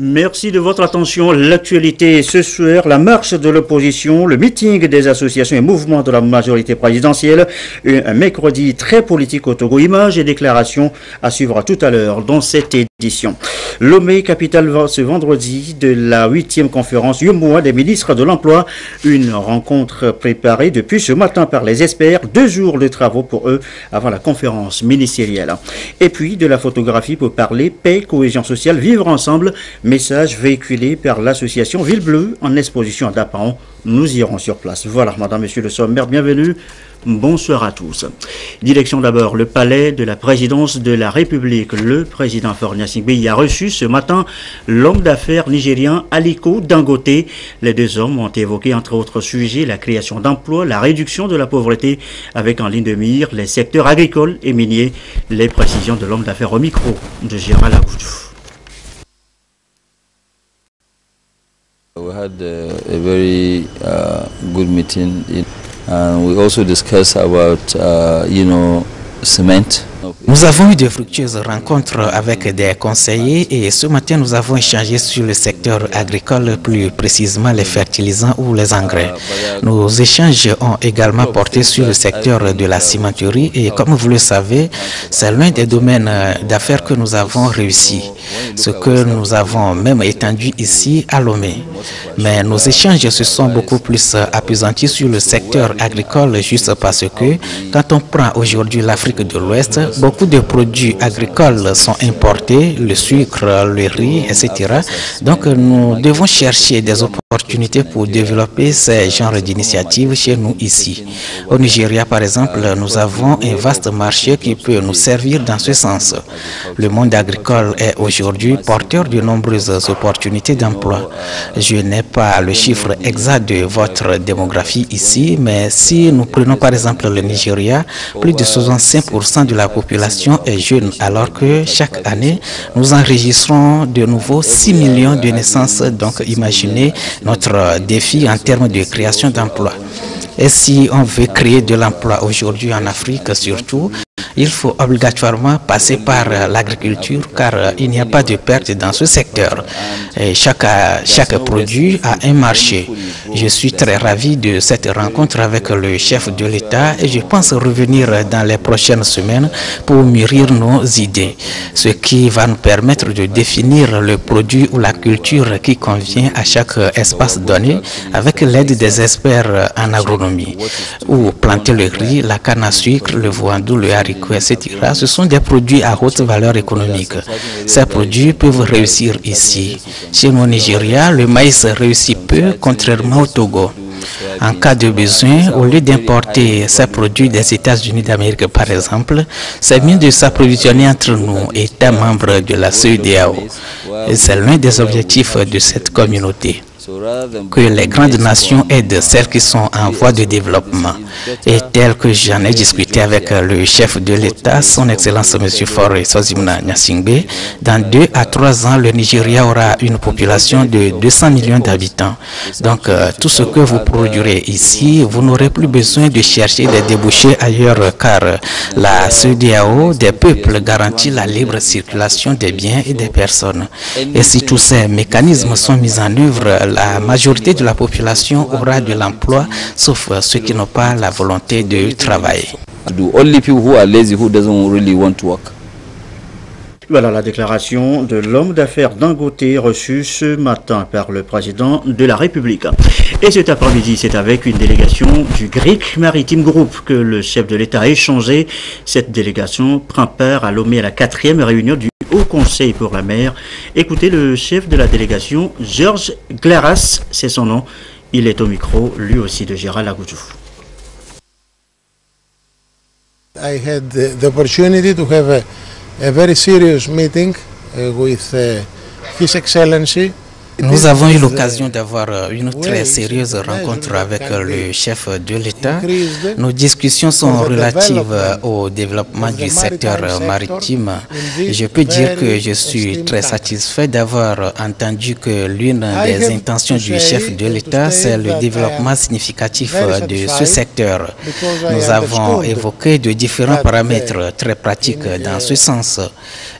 Merci de votre attention. L'actualité ce soir, la marche de l'opposition, le meeting des associations et mouvements de la majorité présidentielle, un mercredi très politique au Togo. Images et déclarations à suivre tout à l'heure dans cette édition. Lomé, capitale ce vendredi de la 8e conférence UMOA des ministres de l'Emploi. Une rencontre préparée depuis ce matin par les experts. 2 jours de travaux pour eux avant la conférence ministérielle. Et puis de la photographie pour parler paix, cohésion sociale, vivre ensemble. Message véhiculé par l'association Ville Bleue en exposition à Dapan. Nous irons sur place. Voilà, madame, monsieur le sommaire, bienvenue. Bonsoir à tous. Direction d'abord le palais de la présidence de la République. Le président Faure Gnassingbé a reçu ce matin l'homme d'affaires nigérien Aliko Dangote. Les 2 hommes ont évoqué entre autres sujets la création d'emplois, la réduction de la pauvreté avec en ligne de mire les secteurs agricoles et miniers. Les précisions de l'homme d'affaires au micro de Gérald Agoudou. We had a very good meeting, and we also discussed about, cement. Nous avons eu de fructueuses rencontres avec des conseillers et ce matin nous avons échangé sur le secteur agricole, plus précisément les fertilisants ou les engrais. Nos échanges ont également porté sur le secteur de la cimenterie et comme vous le savez, c'est l'un des domaines d'affaires que nous avons réussi, ce que nous avons même étendu ici à Lomé. Mais nos échanges se sont beaucoup plus appesantis sur le secteur agricole juste parce que quand on prend aujourd'hui l'Afrique de l'Ouest, beaucoup de produits agricoles sont importés, le sucre, le riz, etc. Donc nous devons chercher des opportunités pour développer ces genres d'initiatives chez nous ici. Au Nigeria, par exemple, nous avons un vaste marché qui peut nous servir dans ce sens. Le monde agricole est aujourd'hui porteur de nombreuses opportunités d'emploi. Je n'ai pas le chiffre exact de votre démographie ici, mais si nous prenons par exemple le Nigeria, plus de 65% de la population est jeune, alors que chaque année, nous enregistrons de nouveau 6 millions de naissances. Donc imaginez notre défi en termes de création d'emplois. Et si on veut créer de l'emploi aujourd'hui en Afrique surtout, il faut obligatoirement passer par l'agriculture car il n'y a pas de perte dans ce secteur. Et chaque produit a un marché. Je suis très ravi de cette rencontre avec le chef de l'État et je pense revenir dans les prochaines semaines pour mûrir nos idées, ce qui va nous permettre de définir le produit ou la culture qui convient à chaque espace donné avec l'aide des experts en agronomie. Ou planter le riz, la canne à sucre, le voandou, le haricot, etc. Ce sont des produits à haute valeur économique. Ces produits peuvent réussir ici. Chez nous au Nigeria, le maïs réussit peu, contrairement au Togo. En cas de besoin, au lieu d'importer ces produits des États-Unis d'Amérique par exemple, c'est mieux de s'approvisionner entre nous, États membres de la CEDEAO. C'est l'un des objectifs de cette communauté. Que les grandes nations aident celles qui sont en voie de développement. Et tel que j'en ai discuté avec le chef de l'État, son Excellence M. Faure Gnassingbé, dans 2 à 3 ans, le Nigeria aura une population de 200 millions d'habitants. Donc, tout ce que vous produirez ici, vous n'aurez plus besoin de chercher des débouchés ailleurs, car la CEDEAO des peuples garantit la libre circulation des biens et des personnes. Et si tous ces mécanismes sont mis en œuvre, la majorité de la population aura de l'emploi, sauf ceux qui n'ont pas la volonté de travailler. Voilà la déclaration de l'homme d'affaires Dangote reçue ce matin par le président de la République. Et cet après-midi, c'est avec une délégation du Greek Maritime Group que le chef de l'État a échangé. Cette délégation prend part à Lomé à la 4e réunion du Haut Conseil pour la mer. Écoutez le chef de la délégation, Georges Glaras, c'est son nom. Il est au micro, lui aussi, de Gérald Agoudou. I had the opportunity to have a very serious meeting with His Excellency, Nous avons eu l'occasion d'avoir une très sérieuse rencontre avec le chef de l'État. Nos discussions sont relatives au développement du secteur maritime. Je peux dire que je suis très satisfait d'avoir entendu que l'une des intentions du chef de l'État, c'est le développement significatif de ce secteur. Nous avons évoqué de différents paramètres très pratiques dans ce sens.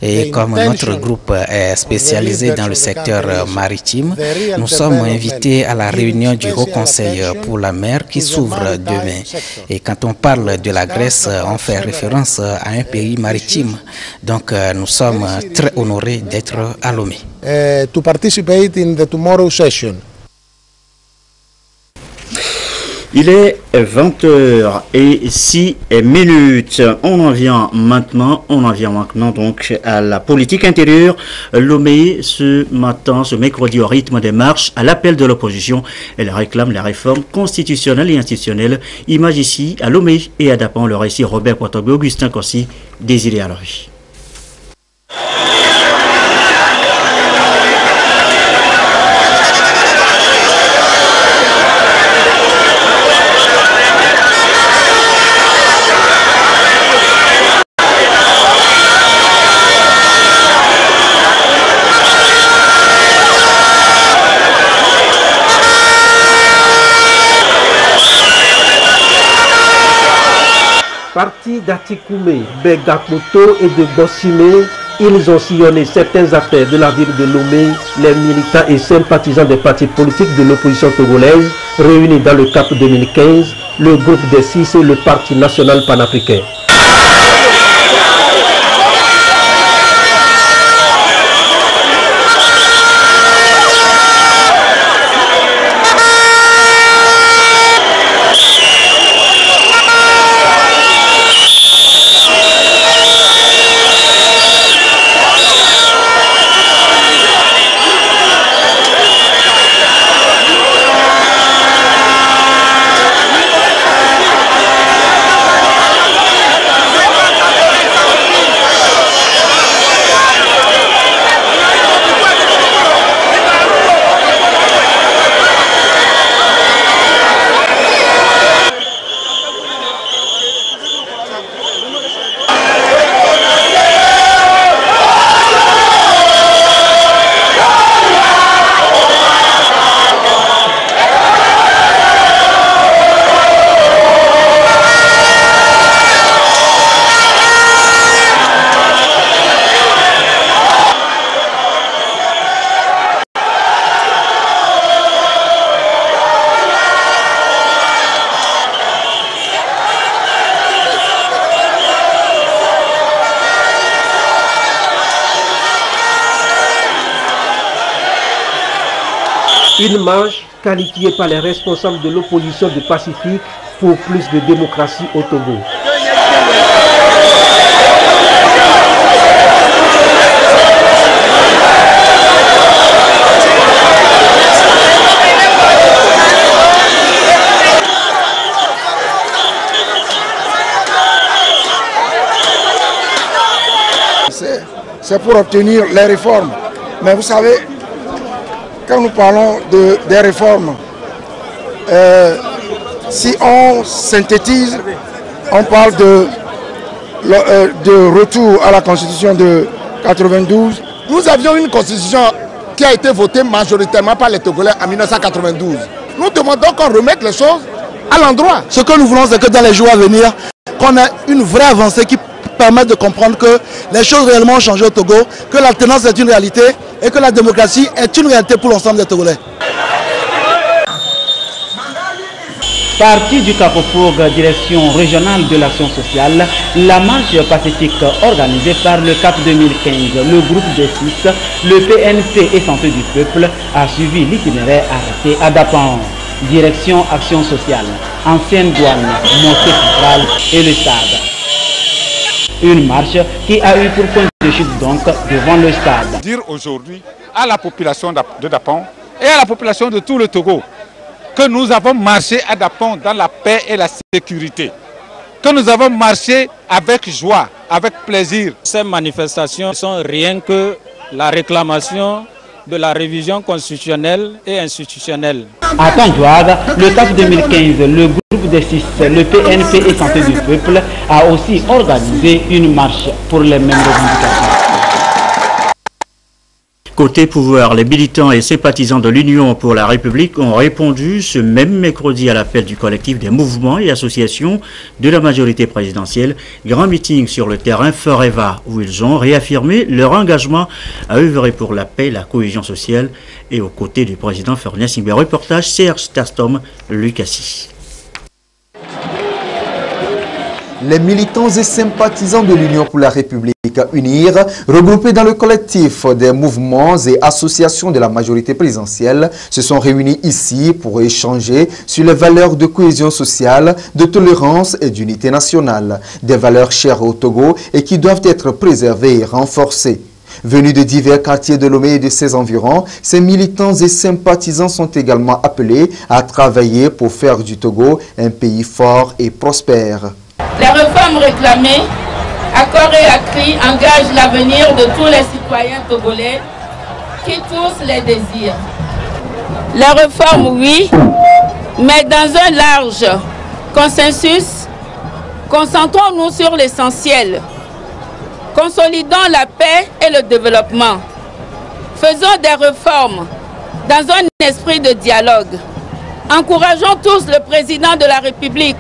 Et comme notre groupe est spécialisé dans le secteur maritime, nous sommes invités à la réunion du Haut Conseil pour la mer qui s'ouvre demain. Et quand on parle de la Grèce, on fait référence à un pays maritime. Donc nous sommes très honorés d'être à Lomé. To participate in the tomorrow session. Il est 20h06. On en vient maintenant donc à la politique intérieure. Lomé ce matin, ce mercredi, au rythme des marches, à l'appel de l'opposition. Elle réclame la réforme constitutionnelle et institutionnelle. Image ici à Lomé et à Dapan, le récit Robert Poitogbe, Augustin Kossi, Désiré à la rue. Partis d'Atikoumé, Begakmoto et de Bossimé, ils ont sillonné certaines affaires de la ville de Lomé. Les militants et sympathisants des partis politiques de l'opposition togolaise, réunis dans le CAP 2015, le groupe des 6 et le Parti national panafricain. Une marche qualifiée par les responsables de l'opposition du Pacifique pour plus de démocratie au Togo. C'est pour obtenir les réformes. Mais vous savez, quand nous parlons des réformes, si on synthétise, on parle de retour à la constitution de 92. Nous avions une constitution qui a été votée majoritairement par les Togolais en 1992. Nous demandons qu'on remette les choses à l'endroit. Ce que nous voulons, c'est que dans les jours à venir, qu'on ait une vraie avancée qui permette de comprendre que les choses réellement ont changé au Togo, que l'alternance est une réalité et que la démocratie est une réalité pour l'ensemble des Togolais. Parti du Carrefour, direction régionale de l'action sociale, la marche pacifique organisée par le CAP 2015, le groupe des 6, le PNC et Santé du Peuple a suivi l'itinéraire arrêté à Dapan. Direction action sociale, ancienne douane, montée centrale et le stade. Une marche qui a eu pour point de chute donc devant le stade. Dire aujourd'hui à la population de Dapan et à la population de tout le Togo que nous avons marché à Dapan dans la paix et la sécurité, que nous avons marché avec joie, avec plaisir. Ces manifestations sont rien que la réclamation de la révision constitutionnelle et institutionnelle. À Kanjouad, le CAF 2015, le groupe des 6, le PNP et Santé du Peuple a aussi organisé une marche pour les mêmes revendications. Côté pouvoir, les militants et sympathisants de l'Union pour la République ont répondu ce même mercredi à l'appel du collectif des mouvements et associations de la majorité présidentielle. Grand meeting sur le terrain Forever, où ils ont réaffirmé leur engagement à œuvrer pour la paix, la cohésion sociale et aux côtés du président Faure Gnassingbé. Reportage Serge Tastom, Lucassi. Les militants et sympathisants de l'Union pour la République UNIR, regroupés dans le collectif des mouvements et associations de la majorité présidentielle, se sont réunis ici pour échanger sur les valeurs de cohésion sociale, de tolérance et d'unité nationale, des valeurs chères au Togo et qui doivent être préservées et renforcées. Venus de divers quartiers de Lomé et de ses environs, ces militants et sympathisants sont également appelés à travailler pour faire du Togo un pays fort et prospère. Les réformes réclamées à corps et à cri engagent l'avenir de tous les citoyens togolais qui tous les désirent. Les réformes, oui, mais dans un large consensus, concentrons-nous sur l'essentiel. Consolidons la paix et le développement. Faisons des réformes dans un esprit de dialogue. Encourageons tous le président de la République,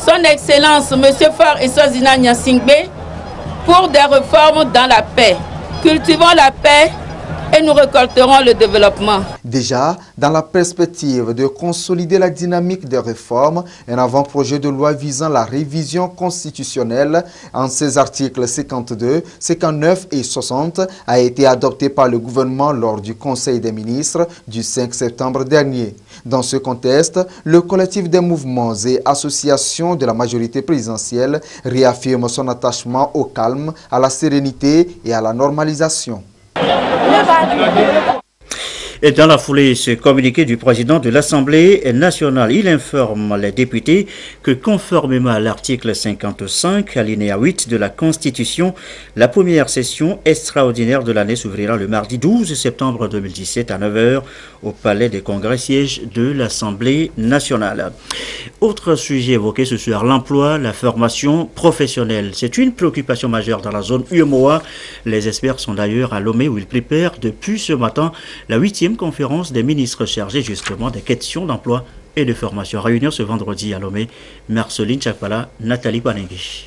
Son Excellence M. Faure Gnassingbé, pour des réformes dans la paix. Cultivons la paix et nous récolterons le développement. Déjà, dans la perspective de consolider la dynamique des réformes, un avant-projet de loi visant la révision constitutionnelle en ses articles 52, 59 et 60 a été adopté par le gouvernement lors du Conseil des ministres du 5 septembre dernier. Dans ce contexte, le collectif des mouvements et associations de la majorité présidentielle réaffirme son attachement au calme, à la sérénité et à la normalisation. Et dans la foulée, ce communiqué du président de l'Assemblée nationale, il informe les députés que conformément à l'article 55, alinéa 8 de la Constitution, la première session extraordinaire de l'année s'ouvrira le mardi 12 septembre 2017 à 9h au Palais des Congrès, siège de l'Assemblée nationale. Autre sujet évoqué ce soir, l'emploi, la formation professionnelle. C'est une préoccupation majeure dans la zone UEMOA. Les experts sont d'ailleurs à Lomé où ils préparent depuis ce matin la 8e conférence des ministres chargés justement des questions d'emploi et de formation. Réunion ce vendredi à Lomé. Marceline Chakpala, Nathalie Panengui.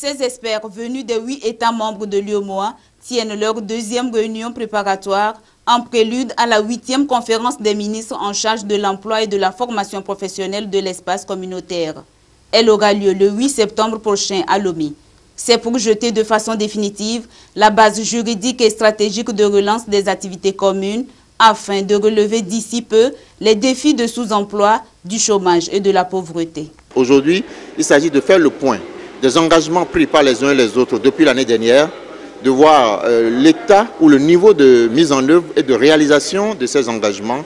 Ces experts venus des 8 États membres de l'UEMOA tiennent leur deuxième réunion préparatoire en prélude à la 8e conférence des ministres en charge de l'emploi et de la formation professionnelle de l'espace communautaire. Elle aura lieu le 8 septembre prochain à Lomé. C'est pour jeter de façon définitive la base juridique et stratégique de relance des activités communes afin de relever d'ici peu les défis de sous-emploi, du chômage et de la pauvreté. Aujourd'hui, il s'agit de faire le point des engagements pris par les uns et les autres depuis l'année dernière, de voir l'état ou le niveau de mise en œuvre et de réalisation de ces engagements,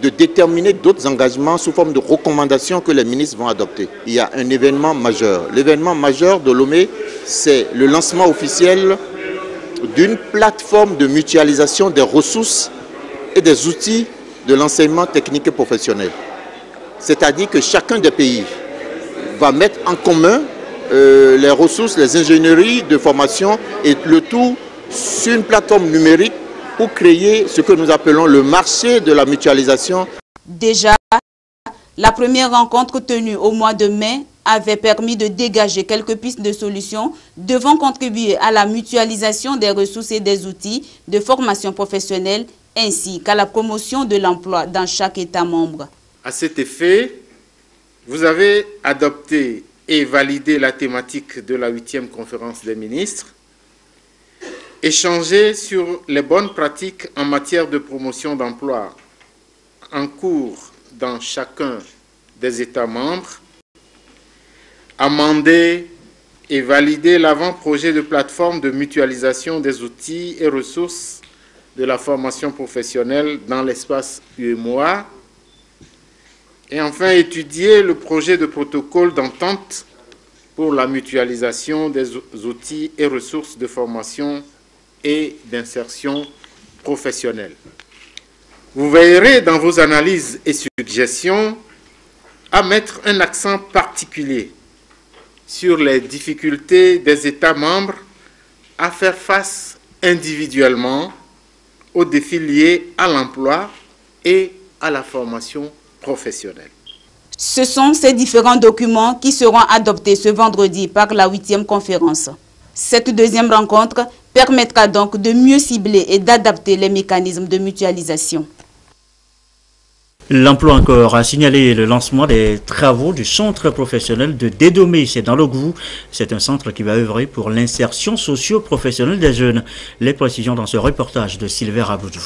de déterminer d'autres engagements sous forme de recommandations que les ministres vont adopter. Il y a un événement majeur. L'événement majeur de Lomé, c'est le lancement officiel d'une plateforme de mutualisation des ressources et des outils de l'enseignement technique et professionnel. C'est-à-dire que chacun des pays va mettre en commun les ressources, les ingénieries de formation et le tout sur une plateforme numérique pour créer ce que nous appelons le marché de la mutualisation. Déjà, la première rencontre tenue au mois de mai avait permis de dégager quelques pistes de solutions devant contribuer à la mutualisation des ressources et des outils de formation professionnelle ainsi qu'à la promotion de l'emploi dans chaque État membre. À cet effet, vous avez adopté et validé la thématique de la 8e conférence des ministres, échangé sur les bonnes pratiques en matière de promotion d'emploi en cours dans chacun des États membres, amendé et validé l'avant-projet de plateforme de mutualisation des outils et ressources de la formation professionnelle dans l'espace UEMOA, et enfin étudier le projet de protocole d'entente pour la mutualisation des outils et ressources de formation et d'insertion professionnelle. Vous veillerez dans vos analyses et suggestions à mettre un accent particulier sur les difficultés des États membres à faire face individuellement aux défis liés à l'emploi et à la formation professionnelle. Ce sont ces différents documents qui seront adoptés ce vendredi par la 8e conférence. Cette deuxième rencontre permettra donc de mieux cibler et d'adapter les mécanismes de mutualisation. L'emploi encore a signalé le lancement des travaux du centre professionnel de Dédomé, c'est dans le Gou. C'est un centre qui va œuvrer pour l'insertion socio-professionnelle des jeunes. Les précisions dans ce reportage de Sylvain Aboudou.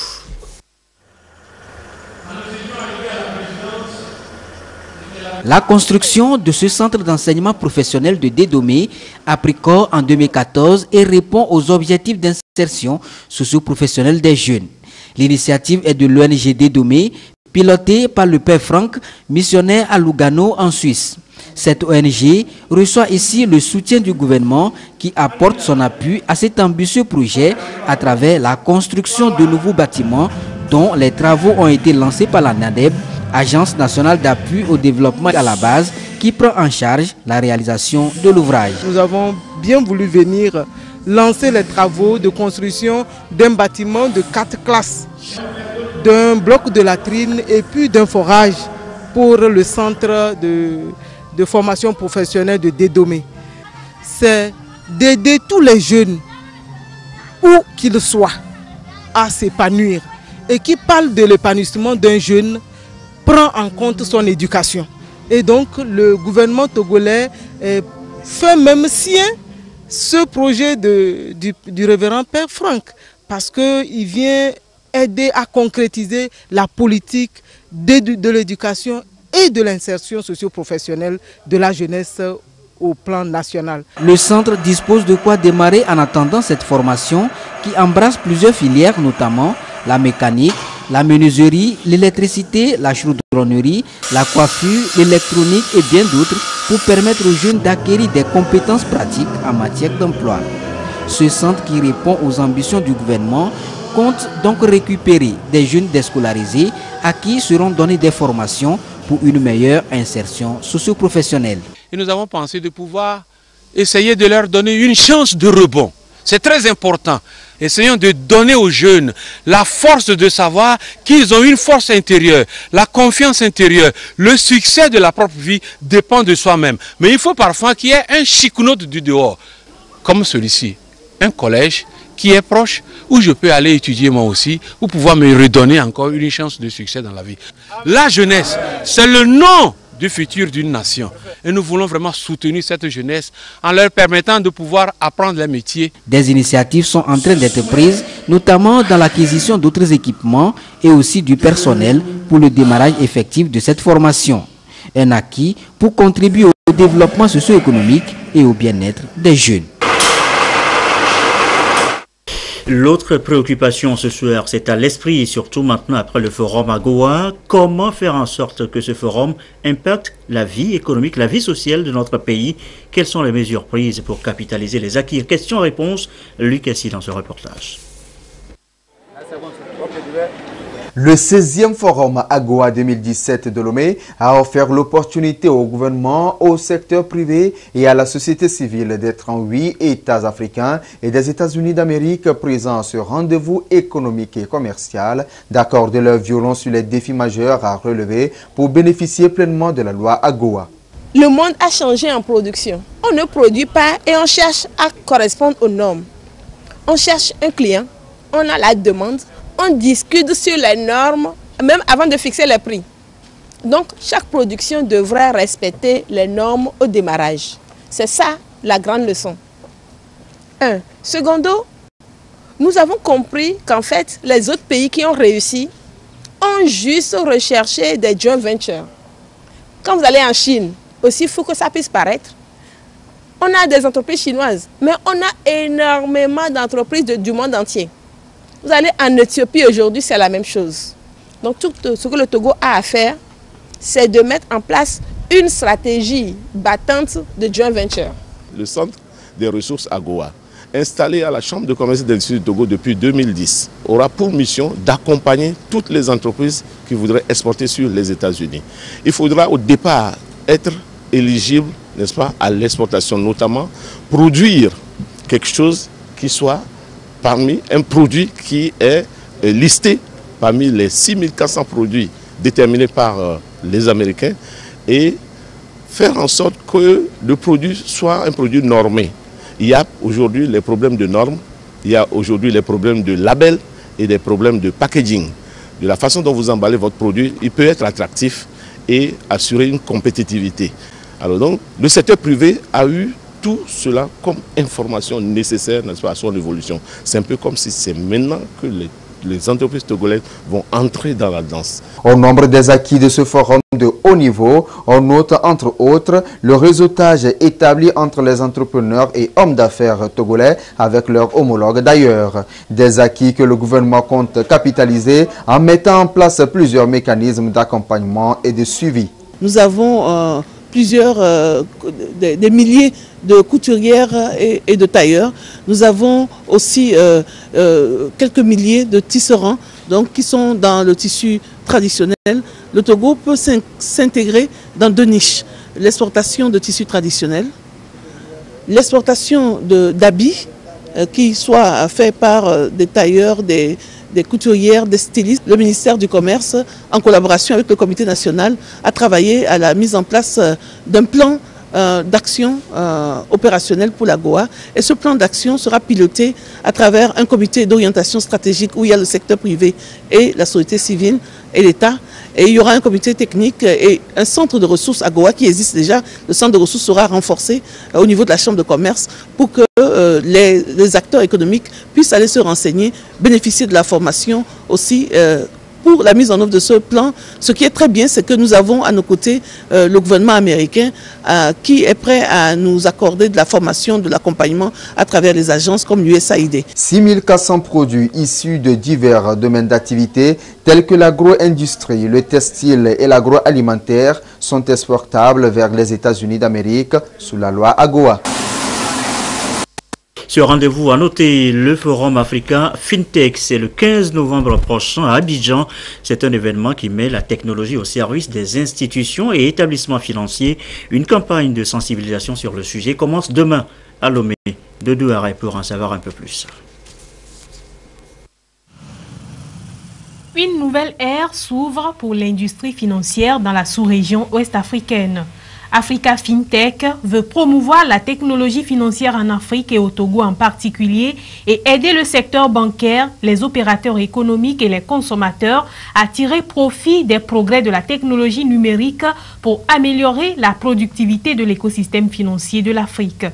La construction de ce centre d'enseignement professionnel de Dédomé a pris corps en 2014 et répond aux objectifs d'insertion socio-professionnelle des jeunes. L'initiative est de l'ONG Dédomé, pilotée par le père Franck, missionnaire à Lugano en Suisse. Cette ONG reçoit ici le soutien du gouvernement qui apporte son appui à cet ambitieux projet à travers la construction de nouveaux bâtiments dont les travaux ont été lancés par la NADEB, Agence nationale d'appui au développement à la base, qui prend en charge la réalisation de l'ouvrage. Nous avons bien voulu venir lancer les travaux de construction d'un bâtiment de 4 classes, d'un bloc de latrines et puis d'un forage pour le centre de formation professionnelle de Dédomé. C'est d'aider tous les jeunes, où qu'ils soient, à s'épanouir. Et qui parle de l'épanouissement d'un jeune prend en compte son éducation. Et donc le gouvernement togolais fait même sien ce projet du révérend Père Franck, parce qu'il vient aider à concrétiser la politique de l'éducation et de l'insertion socio-professionnelle de la jeunesse au plan national. Le centre dispose de quoi démarrer en attendant cette formation qui embrasse plusieurs filières, notamment la mécanique, la menuiserie, l'électricité, la chaudronnerie, la coiffure, l'électronique et bien d'autres pour permettre aux jeunes d'acquérir des compétences pratiques en matière d'emploi. Ce centre qui répond aux ambitions du gouvernement compte donc récupérer des jeunes déscolarisés à qui seront données des formations pour une meilleure insertion socio-professionnelle. Et nous avons pensé de pouvoir essayer de leur donner une chance de rebond. C'est très important. Essayons de donner aux jeunes la force de savoir qu'ils ont une force intérieure, la confiance intérieure. Le succès de la propre vie dépend de soi-même. Mais il faut parfois qu'il y ait un chiconote du dehors, comme celui-ci, un collège qui est proche, où je peux aller étudier moi aussi, pour pouvoir me redonner encore une chance de succès dans la vie. La jeunesse, c'est le nom du futur d'une nation. Et nous voulons vraiment soutenir cette jeunesse en leur permettant de pouvoir apprendre les métiers. Des initiatives sont en train d'être prises, notamment dans l'acquisition d'autres équipements et aussi du personnel pour le démarrage effectif de cette formation. Un acquis pour contribuer au développement socio-économique et au bien-être des jeunes. L'autre préoccupation ce soir, c'est à l'esprit, et surtout maintenant après le forum à Goa, comment faire en sorte que ce forum impacte la vie économique, la vie sociale de notre pays. Quelles sont les mesures prises pour capitaliser les acquis? Question-réponse, Luc Essi dans ce reportage. Le 16e forum AGOA 2017 de Lomé a offert l'opportunité au gouvernement, au secteur privé et à la société civile d'être en 8 États africains et des États-Unis d'Amérique présents à ce rendez-vous économique et commercial, d'accorder leur violon sur les défis majeurs à relever pour bénéficier pleinement de la loi AGOA. Le monde a changé en production. On ne produit pas et on cherche à correspondre aux normes. On cherche un client, on a la demande, on discute sur les normes, même avant de fixer les prix. Donc, chaque production devrait respecter les normes au démarrage. C'est ça la grande leçon. Secondo, nous avons compris qu'en fait, les autres pays qui ont réussi ont juste recherché des joint ventures. Quand vous allez en Chine, aussi fou que ça puisse paraître, on a des entreprises chinoises, mais on a énormément d'entreprises du monde entier. Vous allez en Éthiopie aujourd'hui, c'est la même chose. Donc tout ce que le Togo a à faire, c'est de mettre en place une stratégie battante de joint venture. Le centre des ressources AGOA installé à la Chambre de commerce et d'industrie du Togo depuis 2010, aura pour mission d'accompagner toutes les entreprises qui voudraient exporter sur les États-Unis. Il faudra au départ être éligible, n'est-ce pas, à l'exportation, notamment produire quelque chose qui soit parmi un produit qui est listé parmi les 6400 produits déterminés par les Américains et faire en sorte que le produit soit un produit normé. Il y a aujourd'hui les problèmes de normes, il y a aujourd'hui les problèmes de label et des problèmes de packaging. De la façon dont vous emballez votre produit, il peut être attractif et assurer une compétitivité. Alors donc, le secteur privé a eu tout cela comme information nécessaire, n'est-ce pas, à son évolution. C'est un peu comme si c'est maintenant que les entreprises togolaises vont entrer dans la danse. Au nombre des acquis de ce forum de haut niveau, on note entre autres le réseautage établi entre les entrepreneurs et hommes d'affaires togolais avec leurs homologues d'ailleurs. Des acquis que le gouvernement compte capitaliser en mettant en place plusieurs mécanismes d'accompagnement et de suivi. Nous avons des milliers de couturières et de tailleurs. Nous avons aussi quelques milliers de tisserands donc, qui sont dans le tissu traditionnel. Le Togo peut s'intégrer dans deux niches. L'exportation de tissus traditionnels, l'exportation d'habits qui soient faits par des tailleurs, des couturières, des stylistes. Le ministère du Commerce, en collaboration avec le Comité national, a travaillé à la mise en place d'un plan d'action opérationnelle pour la Goa. Et ce plan d'action sera piloté à travers un comité d'orientation stratégique où il y a le secteur privé et la société civile et l'État. Et il y aura un comité technique et un centre de ressources à Goa qui existe déjà. Le centre de ressources sera renforcé au niveau de la Chambre de commerce pour que les acteurs économiques puissent aller se renseigner, bénéficier de la formation aussi pour la mise en œuvre de ce plan. Ce qui est très bien, c'est que nous avons à nos côtés le gouvernement américain qui est prêt à nous accorder de la formation, de l'accompagnement à travers les agences comme l'USAID. 6400 produits issus de divers domaines d'activité tels que l'agro-industrie, le textile et l'agroalimentaire sont exportables vers les États-Unis d'Amérique sous la loi AGOA. Ce rendez-vous a noté le Forum africain FinTech, c'est le 15 novembre prochain à Abidjan. C'est un événement qui met la technologie au service des institutions et établissements financiers. Une campagne de sensibilisation sur le sujet commence demain à Lomé de Douaré pour en savoir un peu plus. Une nouvelle ère s'ouvre pour l'industrie financière dans la sous-région ouest-africaine. Africa FinTech veut promouvoir la technologie financière en Afrique et au Togo en particulier et aider le secteur bancaire, les opérateurs économiques et les consommateurs à tirer profit des progrès de la technologie numérique pour améliorer la productivité de l'écosystème financier de l'Afrique.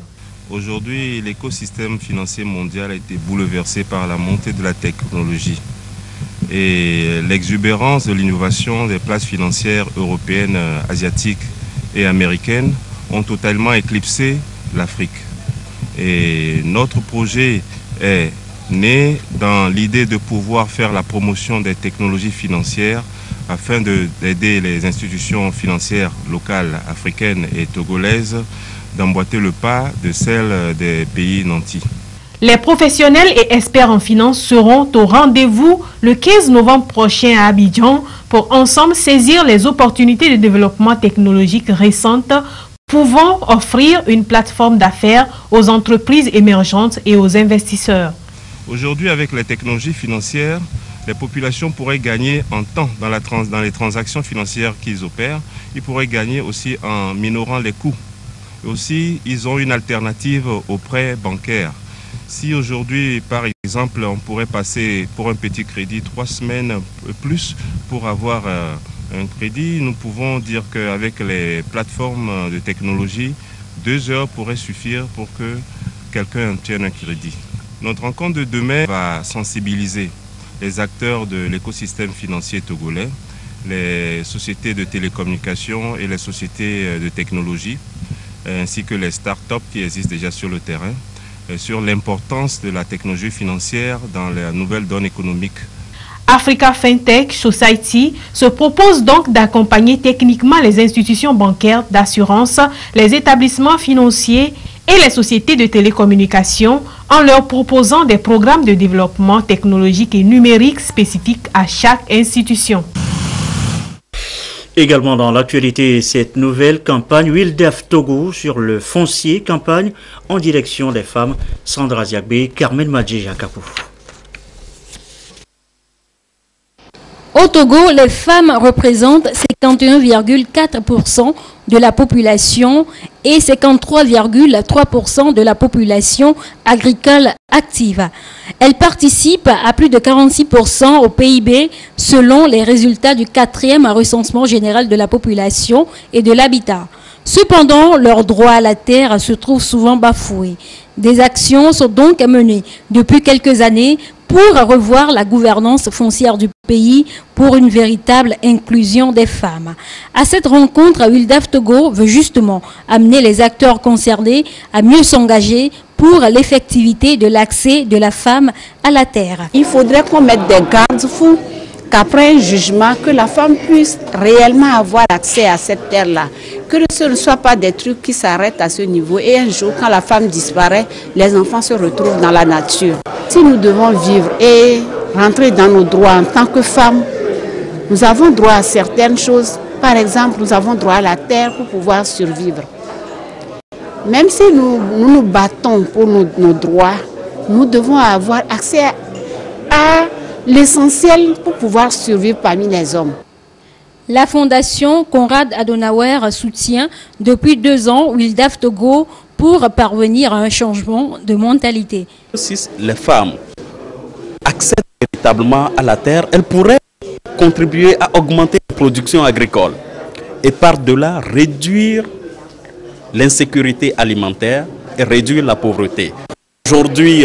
Aujourd'hui, l'écosystème financier mondial a été bouleversé par la montée de la technologie et l'exubérance de l'innovation des places financières européennes, asiatiques et américaines ont totalement éclipsé l'Afrique. Et notre projet est né dans l'idée de pouvoir faire la promotion des technologies financières afin d'aider les institutions financières locales, africaines et togolaises d'emboîter le pas de celles des pays nantis. Les professionnels et experts en finance seront au rendez-vous le 15 novembre prochain à Abidjan pour ensemble saisir les opportunités de développement technologique récentes pouvant offrir une plateforme d'affaires aux entreprises émergentes et aux investisseurs. Aujourd'hui, avec les technologies financières, les populations pourraient gagner en temps dans les transactions financières qu'ils opèrent. Ils pourraient gagner aussi en minorant les coûts. Et aussi, ils ont une alternative aux prêts bancaires. Si aujourd'hui, par exemple, on pourrait passer pour un petit crédit 3 semaines plus pour avoir un crédit, nous pouvons dire qu'avec les plateformes de technologie, 2 heures pourraient suffire pour que quelqu'un obtienne un crédit. Notre rencontre de demain va sensibiliser les acteurs de l'écosystème financier togolais, les sociétés de télécommunications et les sociétés de technologie, ainsi que les start-up qui existent déjà sur le terrain, sur l'importance de la technologie financière dans la nouvelle donne économique. Africa FinTech Society se propose donc d'accompagner techniquement les institutions bancaires, d'assurance, les établissements financiers et les sociétés de télécommunications en leur proposant des programmes de développement technologique et numérique spécifiques à chaque institution. Également dans l'actualité, cette nouvelle campagne WILDEF Togo sur le foncier, campagne en direction des femmes. Sandra Ziagbe, Carmen Madji-Jakapou. Au Togo, les femmes représentent 51,4% de la population et 53,3% de la population agricole active. Elles participent à plus de 46% au PIB selon les résultats du 4e recensement général de la population et de l'habitat. Cependant, leur droit à la terre se trouve souvent bafoué. Des actions sont donc menées depuis quelques années pour revoir la gouvernance foncière du pays pour une véritable inclusion des femmes. À cette rencontre, WILDEF Togo veut justement amener les acteurs concernés à mieux s'engager pour l'effectivité de l'accès de la femme à la terre. Il faudrait qu'on mette des garde-fous, qu'après un jugement, que la femme puisse réellement avoir accès à cette terre-là. Que ce ne soit pas des trucs qui s'arrêtent à ce niveau et un jour, quand la femme disparaît, les enfants se retrouvent dans la nature. Si nous devons vivre et rentrer dans nos droits en tant que femmes, nous avons droit à certaines choses. Par exemple, nous avons droit à la terre pour pouvoir survivre. Même si nous nous battons pour nos droits, nous devons avoir accès à l'essentiel pour pouvoir survivre parmi les hommes. La fondation Konrad Adenauer soutient depuis 2 ans WILDEF Togo pour parvenir à un changement de mentalité. Si les femmes accèdent véritablement à la terre, elles pourraient contribuer à augmenter la production agricole et par-delà réduire l'insécurité alimentaire et réduire la pauvreté. Aujourd'hui,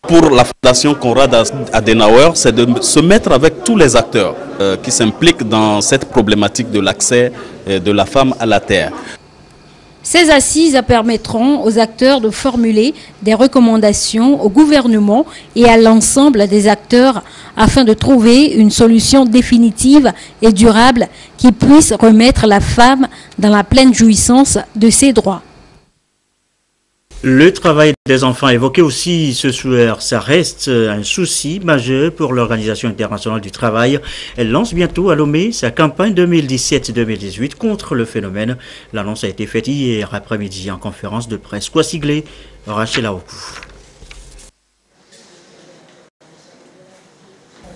pour la fondation Konrad Adenauer, c'est de se mettre avec tous les acteurs qui s'impliquent dans cette problématique de l'accès de la femme à la terre. Ces assises permettront aux acteurs de formuler des recommandations au gouvernement et à l'ensemble des acteurs afin de trouver une solution définitive et durable qui puisse remettre la femme dans la pleine jouissance de ses droits. Le travail des enfants évoqué aussi ce soir, ça reste un souci majeur pour l'Organisation internationale du travail. Elle lance bientôt à Lomé sa campagne 2017-2018 contre le phénomène. L'annonce a été faite hier après-midi en conférence de presse. Quoi sigler, Rachel Aokou.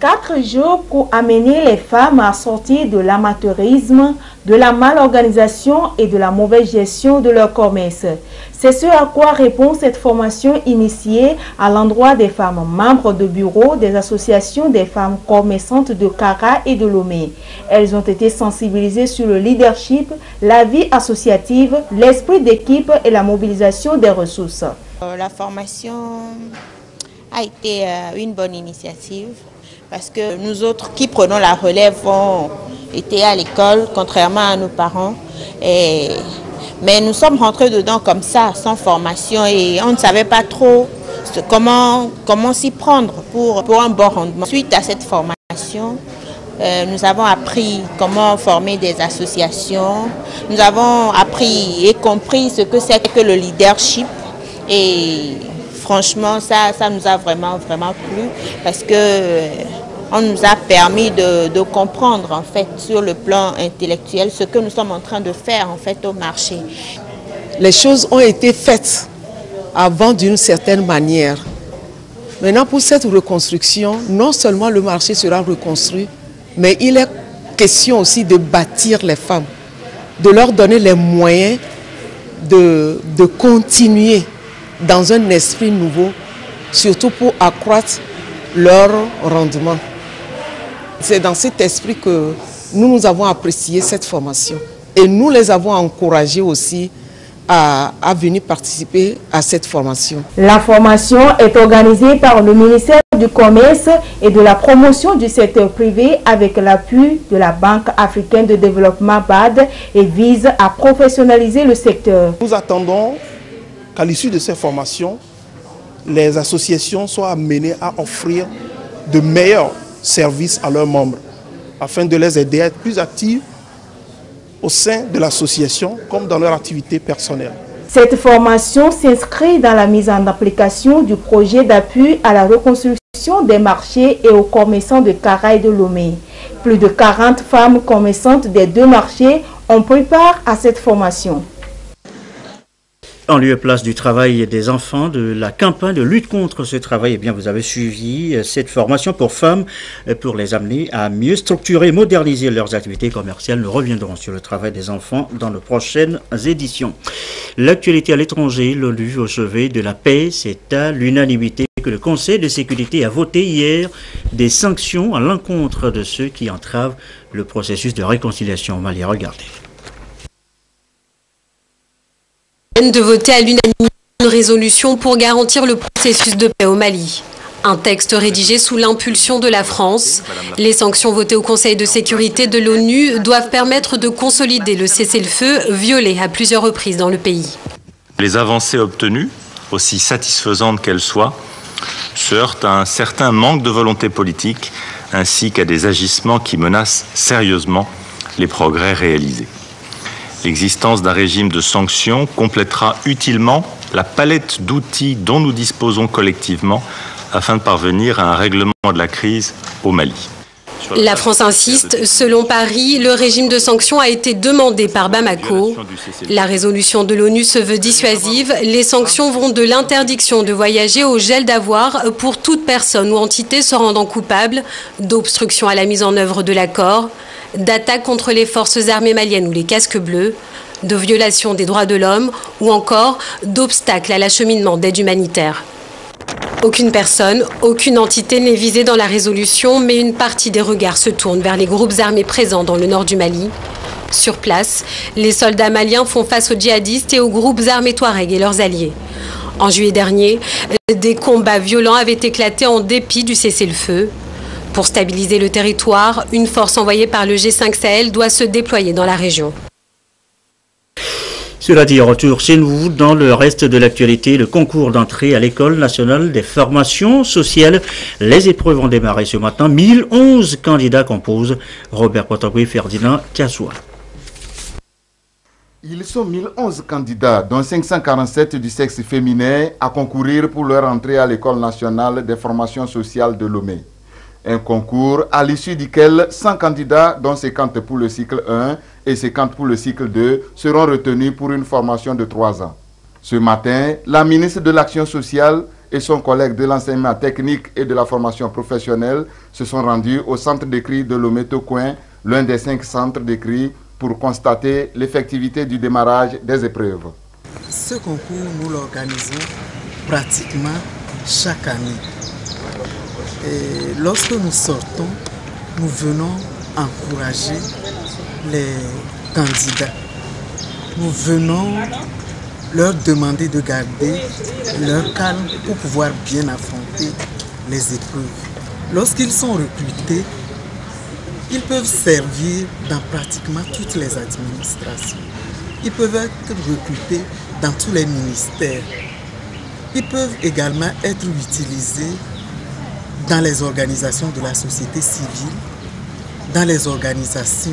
4 jours pour amener les femmes à sortir de l'amateurisme, de la malorganisation et de la mauvaise gestion de leur commerce. C'est ce à quoi répond cette formation initiée à l'endroit des femmes membres de bureaux des associations des femmes commerçantes de Kara et de Lomé. Elles ont été sensibilisées sur le leadership, la vie associative, l'esprit d'équipe et la mobilisation des ressources. La formation a été une bonne initiative. Parce que nous autres qui prenons la relève avons été à l'école, contrairement à nos parents. Mais nous sommes rentrés dedans comme ça, sans formation, et on ne savait pas trop comment s'y prendre pour un bon rendement. Suite à cette formation, nous avons appris comment former des associations. Nous avons appris et compris ce que c'est que le leadership. Et franchement, ça nous a vraiment plu parce que on nous a permis de comprendre en fait sur le plan intellectuel ce que nous sommes en train de faire en fait au marché. Les choses ont été faites avant d'une certaine manière. Maintenant, pour cette reconstruction, non seulement le marché sera reconstruit, mais il est question aussi de bâtir les femmes, de leur donner les moyens de continuer dans un esprit nouveau, surtout pour accroître leur rendement. C'est dans cet esprit que nous avons apprécié cette formation et nous les avons encouragés aussi à venir participer à cette formation. La formation est organisée par le ministère du Commerce et de la promotion du secteur privé avec l'appui de la Banque africaine de développement BAD et vise à professionnaliser le secteur. Nous attendons qu'à l'issue de ces formations, les associations soient amenées à offrir de meilleurs services à leurs membres afin de les aider à être plus actifs au sein de l'association comme dans leur activité personnelle. Cette formation s'inscrit dans la mise en application du projet d'appui à la reconstruction des marchés et aux commerçants de Kara et de Lomé. Plus de 40 femmes commerçantes des deux marchés ont pris part à cette formation. En lieu et place du travail des enfants, de la campagne de lutte contre ce travail, eh bien, vous avez suivi cette formation pour femmes pour les amener à mieux structurer et moderniser leurs activités commerciales. Nous reviendrons sur le travail des enfants dans de prochaines éditions. L'actualité à l'étranger, l'ONU au chevet de la paix, c'est à l'unanimité que le Conseil de sécurité a voté hier des sanctions à l'encontre de ceux qui entravent le processus de réconciliation au Mali. Regardez. De voter à l'unanimité une résolution pour garantir le processus de paix au Mali. Un texte rédigé sous l'impulsion de la France. Les sanctions votées au Conseil de sécurité de l'ONU doivent permettre de consolider le cessez-le-feu violé à plusieurs reprises dans le pays. Les avancées obtenues, aussi satisfaisantes qu'elles soient, se heurtent à un certain manque de volonté politique ainsi qu'à des agissements qui menacent sérieusement les progrès réalisés. L'existence d'un régime de sanctions complétera utilement la palette d'outils dont nous disposons collectivement afin de parvenir à un règlement de la crise au Mali. La France insiste. Selon Paris, le régime de sanctions a été demandé par Bamako. La résolution de l'ONU se veut dissuasive. Les sanctions vont de l'interdiction de voyager au gel d'avoirs pour toute personne ou entité se rendant coupable d'obstruction à la mise en œuvre de l'accord, d'attaques contre les forces armées maliennes ou les casques bleus, de violation des droits de l'homme ou encore d'obstacles à l'acheminement d'aide humanitaire. Aucune personne, aucune entité n'est visée dans la résolution, mais une partie des regards se tourne vers les groupes armés présents dans le nord du Mali. Sur place, les soldats maliens font face aux djihadistes et aux groupes armés Touareg et leurs alliés. En juillet dernier, des combats violents avaient éclaté en dépit du cessez-le-feu. Pour stabiliser le territoire, une force envoyée par le G5 Sahel doit se déployer dans la région. Cela dit, retour chez nous dans le reste de l'actualité, le concours d'entrée à l'École nationale des formations sociales. Les épreuves ont démarré ce matin. 1011 candidats composent. Robert Potagui, Ferdinand Kiassoua. Ils sont 1011 candidats, dont 547 du sexe féminin, à concourir pour leur entrée à l'École nationale des formations sociales de Lomé. Un concours à l'issue duquel 100 candidats, dont 50 pour le cycle 1 et 50 pour le cycle 2, seront retenus pour une formation de 3 ans. Ce matin, la ministre de l'Action sociale et son collègue de l'enseignement technique et de la formation professionnelle se sont rendus au centre d'écrit de Lomé-Tocoin, l'un des 5 centres d'écrit, pour constater l'effectivité du démarrage des épreuves. Ce concours, nous l'organisons pratiquement chaque année. Et lorsque nous sortons, nous venons encourager les candidats. Nous venons leur demander de garder leur calme pour pouvoir bien affronter les épreuves. Lorsqu'ils sont recrutés, ils peuvent servir dans pratiquement toutes les administrations. Ils peuvent être recrutés dans tous les ministères. Ils peuvent également être utilisés dans les organisations de la société civile, dans les organisations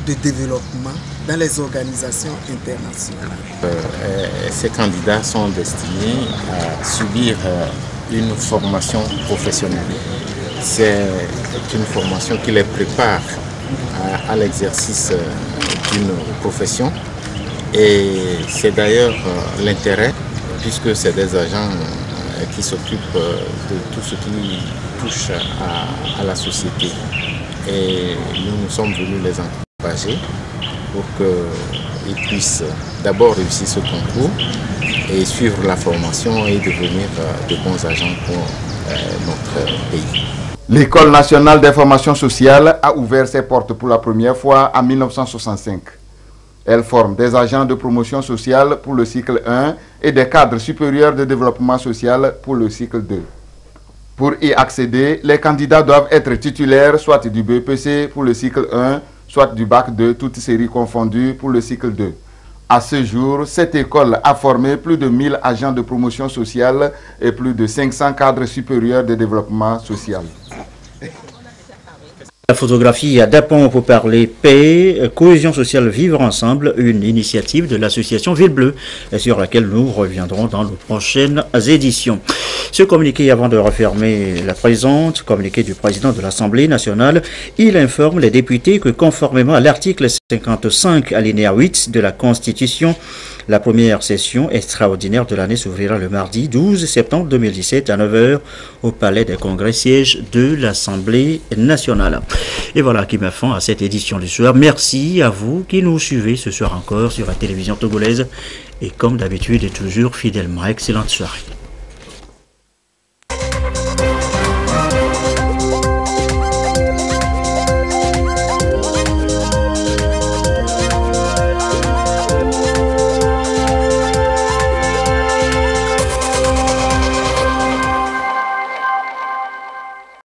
de développement, dans les organisations internationales. Ces candidats sont destinés à subir une formation professionnelle. C'est une formation qui les prépare à l'exercice d'une profession et c'est d'ailleurs l'intérêt puisque c'est des agents qui s'occupent de tout ce qui touche à la société. Et nous sommes venus les encourager pour qu'ils puissent d'abord réussir ce concours et suivre la formation et devenir de bons agents pour notre pays. L'École nationale des formations sociales a ouvert ses portes pour la première fois en 1965. Elle forme des agents de promotion sociale pour le cycle 1 et des cadres supérieurs de développement social pour le cycle 2. Pour y accéder, les candidats doivent être titulaires soit du BEPC pour le cycle 1, soit du Bac 2, toutes séries confondues pour le cycle 2. À ce jour, cette école a formé plus de 1000 agents de promotion sociale et plus de 500 cadres supérieurs de développement social. La photographie à Dapon pour parler paix, cohésion sociale, vivre ensemble, une initiative de l'association Ville Bleue sur laquelle nous reviendrons dans nos prochaines éditions. Ce communiqué, avant de refermer la présente, communiqué du président de l'Assemblée nationale, il informe les députés que conformément à l'article 55 alinéa 8 de la Constitution, la première session extraordinaire de l'année s'ouvrira le mardi 12 septembre 2017 à 9h au Palais des Congrès, siège de l'Assemblée nationale. Et voilà qui met fin à cette édition du soir. Merci à vous qui nous suivez ce soir encore sur la télévision togolaise et comme d'habitude et toujours fidèlement. Excellente soirée.